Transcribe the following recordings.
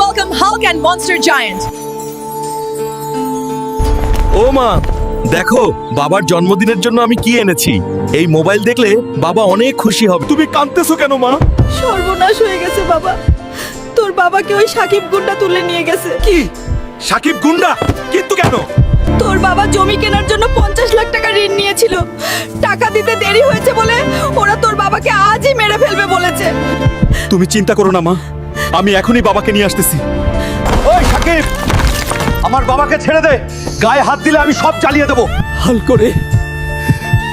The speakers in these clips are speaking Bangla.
welcome Hulk and Monster Giant. ও মা, দেখো বাবার জন্মদিনের জন্য আমি কি এনেছি। এই মোবাইল দেখলে বাবা অনেক খুশি হবে। তুমি কাঁদতেছো কেন মা? সর্বনাশ হয়ে গেছে বাবা। তোর বাবাকে ওই সাকিব গুন্ডা তুলে নিয়ে গেছে। কি? সাকিব গুন্ডা? কিন্তু কেন? তোর বাবা জমি কেনার জন্য 50 লাখ টাকা ঋণ নিয়েছিল। টাকা দিতে দেরি হয়েছে বলে ওরা তোর বাবাকে আজই মেরে ফেলবে বলেছে। তুমি চিন্তা করো না মা, আমি এখনই বাবাকে নিয়ে আসতেছি। ওই সাকিব, আমার বাবাকে ছেড়ে দে। গায়ে হাত দিলে আমি সব জ্বালিয়ে দেবো। হাল করে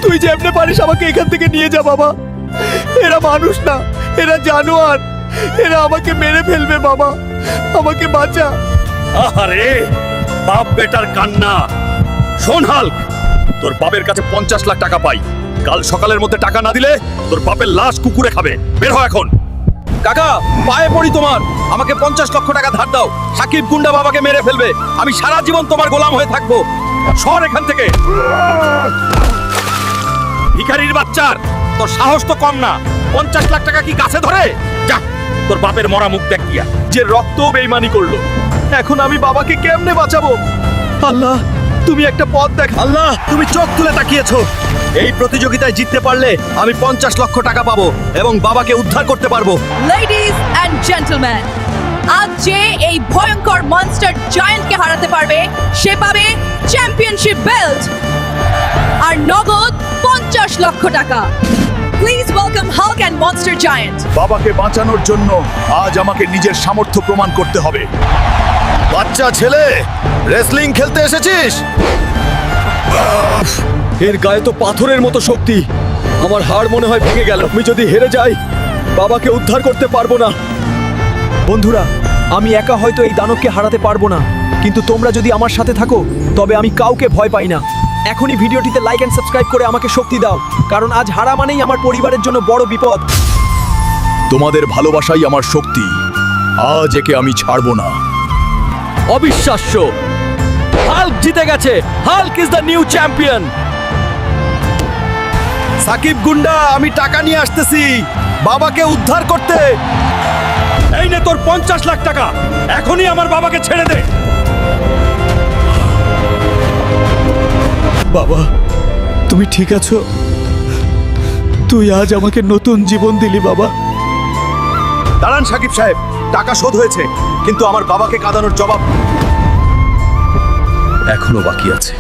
তুই যে এমনি পারিস আমাকে এখান থেকে নিয়ে যা বাবা। এরা মানুষ না, এরা জানোয়ার। এরা আমাকে মেরে ফেলবে বাবা, আমাকে বাঁচা। আরে বাপ বেটার কান্না। শোন হাল্ক, তোর বাপের কাছে 50 লাখ টাকা পাই। কাল সকালের মধ্যে টাকা না দিলে তোর বাপের লাশ কুকুরে খাবে। বের হ এখন। কাকা পায়ে পড়ি তোমার, আমাকে 50 লক্ষ টাকা ধার দাও। সাকিব গুন্ডা বাবাকে মেরে ফেলবে, আমি সারা জীবন তোমার গোলাম হয়ে থাকবো। সর এখান থেকে। ভিখারির বাচ্চার, তোর সাহস তো কম না। 50 লাখ টাকা কি গাছে ধরে? যা, তোর বাপের মরা মুখ দেখ গিয়া। যে রক্ত বেইমানি করলো, এখন আমি বাবাকে কেমনে বাঁচাবো? আল্লাহ, তুমি একটা পথ দেখ। আল্লাহ, তুমি চোখ তুলে তাকিয়েছো। এই প্রতিযোগিতায় জিততে পারলে আমি 50 লক্ষ টাকা পাবো এবং বাবাকে উদ্ধার করতে পারবো। Ladies and gentlemen, আজ যে এই ভয়ঙ্কর মনস্টার জায়ান্টকে হারাতে পারবে সে পাবে চ্যাম্পিয়নশিপ বেল্ট আর নগদ 50 লক্ষ টাকা। Please welcome Hulk and Monster Giant. বাবাকে বাঁচানোর জন্য আজ আমাকে নিজের সামর্থ্য প্রমাণ করতে হবে। বাচ্চা ছেলে, রেসলিং খেলতে এসেছিস? এর গায়ে তো পাথরের মতো শক্তি। আমার হাড় মনে হয় ভেঙে গেল। আমি যদি হেরে যাই বাবাকে উদ্ধার করতে পারবো না। বন্ধুরা, আমি একা হয়তো এই দানবকে হারাতে পারবো না, কিন্তু তোমরা যদি আমার সাথে থাকো তবে আমি কাউকে ভয় পাই না। এখনই ভিডিওটিতে লাইক এন্ড সাবস্ক্রাইব করে আমাকে শক্তি দাও, কারণ আজ হারা মানেই আমার পরিবারের জন্য বড় বিপদ। তোমাদের ভালোবাসাই আমার শক্তি। আজ একে আমি ছাড়বো না। অবিশ্বাস্য, হাল্ক জিতে গেছে। Hulk is the new champion. Shakib গুন্ডা, আমি টাকা নিয়ে আসতেছি বাবাকে উদ্ধার করতে। এই নে তোর 50 লাখ টাকা, এখনই আমার বাবাকে ছেড়ে দে। বাবা, তুমি ঠিক আছো? তুই আজ আমাকে নতুন জীবন দিলি বাবা। দাঁড়ান সাকিব সাহেব, টাকা শোধ হয়েছে, কিন্তু আমার বাবাকে কাঁদানোর জবাব এখনো বাকি আছে।